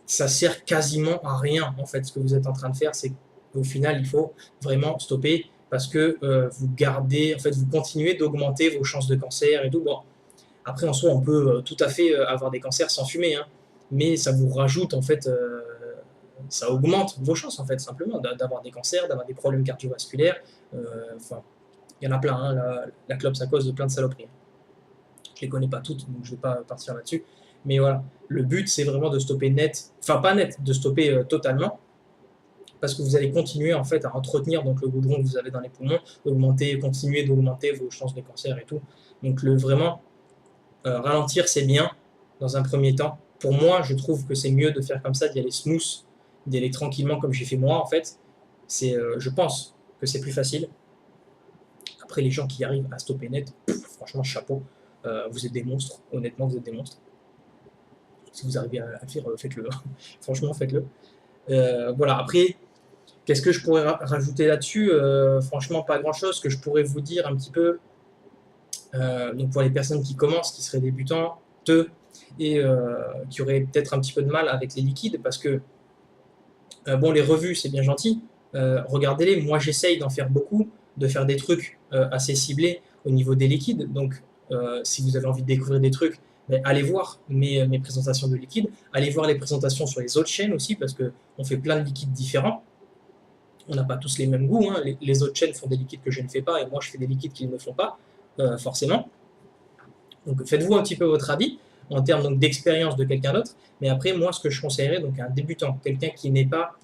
S1: ça sert quasiment à rien. En fait, ce que vous êtes en train de faire, c'est qu'au final, il faut vraiment stopper parce que vous continuez d'augmenter vos chances de cancer et tout. Bon, après, en soi, on peut tout à fait avoir des cancers sans fumer, hein, mais ça vous rajoute, en fait, ça augmente vos chances, en fait, simplement, d'avoir des cancers, d'avoir des problèmes cardiovasculaires. Enfin, il y en a plein, hein, la clope, ça cause de plein de saloperies. Je les connais pas toutes, donc je vais pas partir là-dessus. Mais voilà, le but, c'est vraiment de stopper net, enfin pas net, de stopper totalement, parce que vous allez continuer en fait à entretenir donc le goudron que vous avez dans les poumons, continuer d'augmenter vos chances de cancer et tout. Donc vraiment, ralentir, c'est bien dans un premier temps. Pour moi, je trouve que c'est mieux de faire comme ça, d'y aller smooth, d'y aller tranquillement comme j'ai fait moi en fait. Je pense que c'est plus facile. Après, les gens qui arrivent à stopper net, franchement, chapeau. Vous êtes des monstres, honnêtement, vous êtes des monstres. Si vous arrivez à le faire, faites-le. Franchement, faites-le. Voilà, après, Qu'est-ce que je pourrais rajouter là-dessus? Franchement, pas grand-chose. Ce que je pourrais vous dire un petit peu, donc pour les personnes qui commencent, qui seraient débutantes et qui auraient peut-être un petit peu de mal avec les liquides, parce que bon, les revues, c'est bien gentil. Regardez-les. Moi, j'essaye d'en faire beaucoup, de faire des trucs assez ciblés au niveau des liquides. Donc, si vous avez envie de découvrir des trucs, ben, allez voir mes présentations de liquides. Allez voir les présentations sur les autres chaînes aussi, parce qu'on fait plein de liquides différents. On n'a pas tous les mêmes goûts. Hein. Les autres chaînes font des liquides que je ne fais pas, et moi, je fais des liquides qu'ils ne font pas, forcément. Donc, faites-vous un petit peu votre avis en termes d'expérience de quelqu'un d'autre. Mais après, moi, ce que je conseillerais, donc à un débutant, quelqu'un qui n'est pas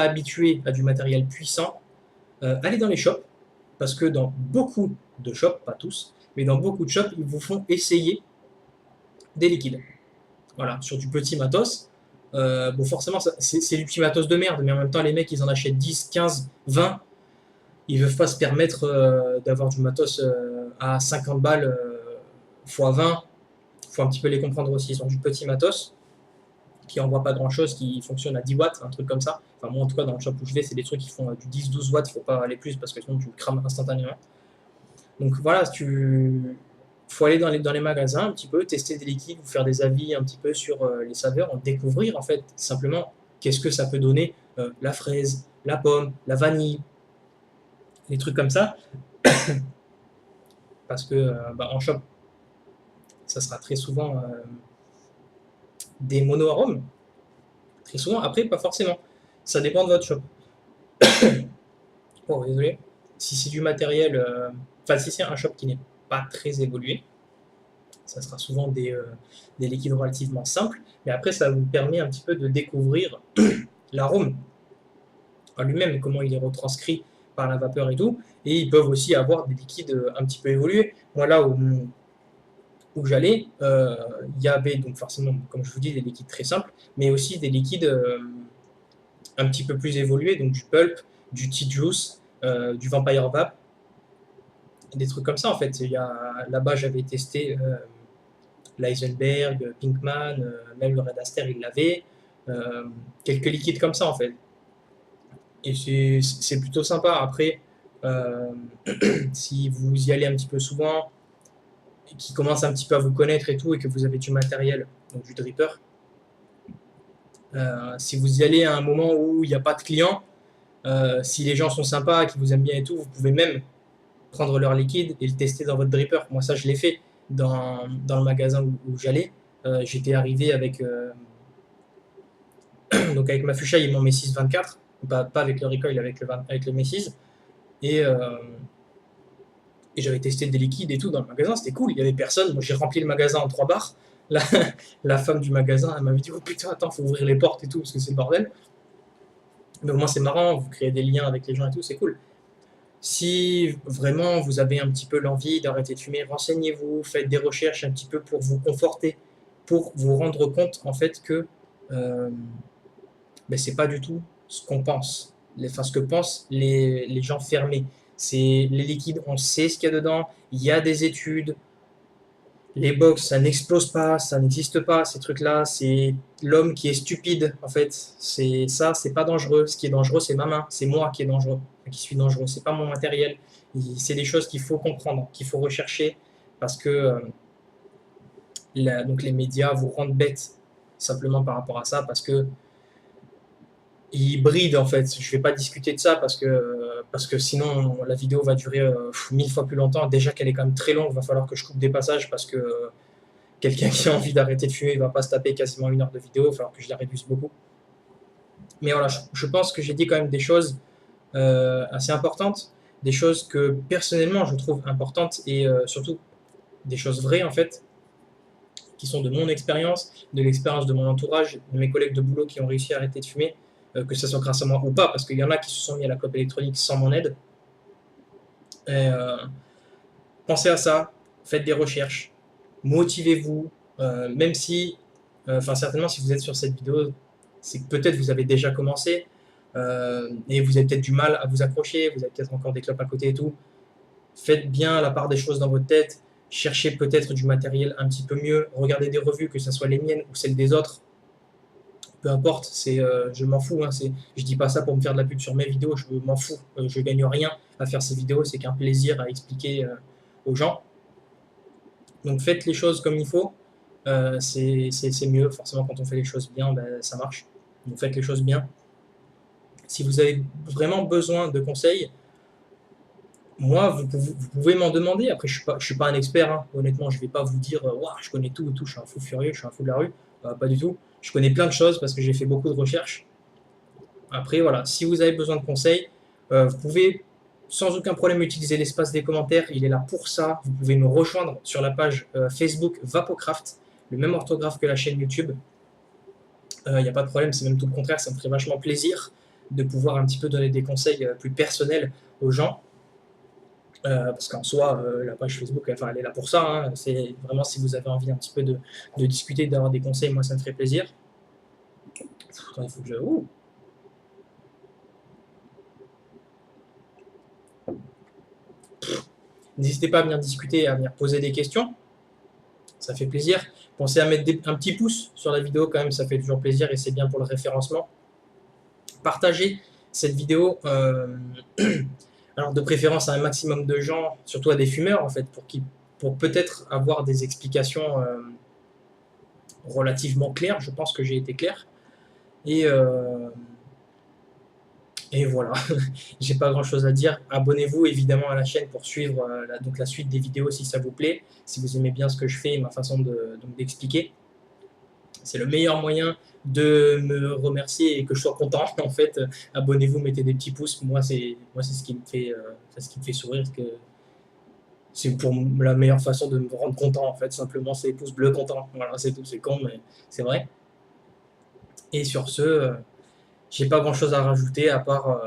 S1: habitué à du matériel puissant, allez dans les shops, parce que dans beaucoup de shops, pas tous, mais dans beaucoup de shops, ils vous font essayer des liquides. Voilà, sur du petit matos. Bon, forcément, c'est du petit matos de merde, mais en même temps, les mecs, ils en achètent 10, 15, 20. Ils ne peuvent pas se permettre d'avoir du matos à 50 balles x 20. Il faut un petit peu les comprendre aussi. Ils ont du petit matos qui envoie pas grand chose, qui fonctionne à 10 watts, un truc comme ça. Enfin, moi en tout cas, dans le shop où je vais, c'est des trucs qui font du 10-12 watts, faut pas aller plus parce que sinon tu le crames instantanément. Donc voilà, faut aller dans les magasins un petit peu, tester des liquides, vous faire des avis un petit peu sur les saveurs, en découvrir en fait simplement qu'est-ce que ça peut donner la fraise, la pomme, la vanille, des trucs comme ça. Parce que en shop, ça sera très souvent des mono-arômes. Très souvent, après, pas forcément. Ça dépend de votre shop. Oh, désolé. Si c'est du matériel, enfin, si c'est un shop qui n'est pas très évolué, ça sera souvent des liquides relativement simples. Mais après, ça vous permet un petit peu de découvrir l'arôme en lui-même, comment il est retranscrit par la vapeur et tout. Et ils peuvent aussi avoir des liquides un petit peu évolués. Moi, là où j'allais, il y avait donc forcément, comme je vous dis, des liquides très simples, mais aussi des liquides un petit peu plus évolués, donc du pulp, du tea juice, du vampire vap, des trucs comme ça en fait. Là-bas, j'avais testé l'Eisenberg, Pinkman, même le Red Aster, il l'avait. Quelques liquides comme ça en fait. Et c'est plutôt sympa. Après, si vous y allez un petit peu souvent, et qui commence un petit peu à vous connaître et tout, et que vous avez du matériel, donc du dripper, si vous y allez à un moment où il n'y a pas de clients, si les gens sont sympas, qui vous aiment bien et tout, vous pouvez même prendre leur liquide et le tester dans votre dripper. Moi, ça, je l'ai fait dans le magasin où j'allais. J'étais arrivé avec, donc avec ma Fuchsia, ils m'ont mis 624, pas avec le recoil, avec le Messis. Et j'avais testé des liquides et tout dans le magasin, c'était cool, il y avait personne. Moi, j'ai rempli le magasin en 3 bars. La femme du magasin, elle m'avait dit: oh putain, attends, faut ouvrir les portes et tout, parce que c'est le bordel. Mais au moins, c'est marrant, vous créez des liens avec les gens et tout, c'est cool. Si vraiment vous avez un petit peu l'envie d'arrêter de fumer, renseignez-vous, faites des recherches un petit peu pour vous conforter, pour vous rendre compte en fait que c'est pas du tout ce qu'on pense, enfin ce que pensent les gens fermés. C'est les liquides, on sait ce qu'il y a dedans, il y a des études. Les box, ça n'explose pas, ça n'existe pas, ces trucs-là. C'est l'homme qui est stupide, en fait. C'est ça, c'est pas dangereux. Ce qui est dangereux, c'est ma main. C'est moi qui est dangereux, qui suis dangereux. C'est pas mon matériel. C'est des choses qu'il faut comprendre, qu'il faut rechercher, parce que donc les médias vous rendent bête simplement par rapport à ça, parce que ils brident en fait. Je vais pas discuter de ça parce que sinon la vidéo va durer 1000 fois plus longtemps. Déjà qu'elle est quand même très longue, il va falloir que je coupe des passages parce que quelqu'un qui a envie d'arrêter de fumer, il va pas se taper quasiment 1 heure de vidéo, il va falloir que je la réduise beaucoup. Mais voilà, je pense que j'ai dit quand même des choses assez importantes, des choses que personnellement je trouve importantes et surtout des choses vraies en fait, qui sont de mon expérience, de l'expérience de mon entourage, de mes collègues de boulot qui ont réussi à arrêter de fumer, que ce soit grâce à moi ou pas, parce qu'il y en a qui se sont mis à la clope électronique sans mon aide. Et, pensez à ça, faites des recherches, motivez-vous, même si, certainement si vous êtes sur cette vidéo, c'est que peut-être vous avez déjà commencé, et vous avez peut-être du mal à vous accrocher, vous avez peut-être encore des clopes à côté et tout. Faites bien la part des choses dans votre tête, cherchez peut-être du matériel un petit peu mieux, regardez des revues, que ce soit les miennes ou celles des autres, peu importe, je m'en fous, hein, je dis pas ça pour me faire de la pub sur mes vidéos, je m'en fous, je gagne rien à faire ces vidéos, c'est qu'un plaisir à expliquer aux gens. Donc faites les choses comme il faut, c'est mieux, forcément quand on fait les choses bien, ben, ça marche. Donc faites les choses bien. Si vous avez vraiment besoin de conseils, moi, vous pouvez m'en demander. Après, je suis pas un expert, hein. Honnêtement, je vais pas vous dire, Ouah, je connais tout et tout, je suis un fou furieux, je suis un fou de la rue. Pas du tout. Je connais plein de choses parce que j'ai fait beaucoup de recherches. Après, voilà, si vous avez besoin de conseils, vous pouvez sans aucun problème utiliser l'espace des commentaires. Il est là pour ça. Vous pouvez me rejoindre sur la page Facebook Vapocraft, le même orthographe que la chaîne YouTube. Il n'y a pas de problème, c'est même tout le contraire. Ça me ferait vachement plaisir de pouvoir un petit peu donner des conseils plus personnels aux gens. Parce qu'en soi, la page Facebook, enfin, elle est là pour ça, hein. C'est vraiment si vous avez envie un petit peu de discuter, d'avoir des conseils, moi ça me ferait plaisir. Attends, il faut que je... N'hésitez pas à venir discuter, à venir poser des questions, ça fait plaisir. Pensez à mettre un petit pouce sur la vidéo quand même, ça fait toujours plaisir et c'est bien pour le référencement. Partagez cette vidéo, alors de préférence à un maximum de gens, surtout à des fumeurs en fait, pour peut-être avoir des explications relativement claires. Je pense que j'ai été clair. Et voilà, j'ai pas grand chose à dire. Abonnez-vous évidemment à la chaîne pour suivre donc la suite des vidéos si ça vous plaît, si vous aimez bien ce que je fais et ma façon d'expliquer. C'est le meilleur moyen de me remercier et que je sois content. En fait, abonnez-vous, mettez des petits pouces. Moi, c'est ce qui me fait sourire. C'est pour la meilleure façon de me rendre content. En fait, simplement, c'est les pouces bleus contents. Voilà, c'est tout. C'est con, mais c'est vrai. Et sur ce, j'ai pas grand chose à rajouter à part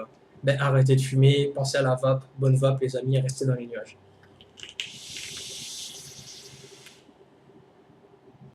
S1: arrêter de fumer, penser à la vape, bonne vape les amis, et rester dans les nuages.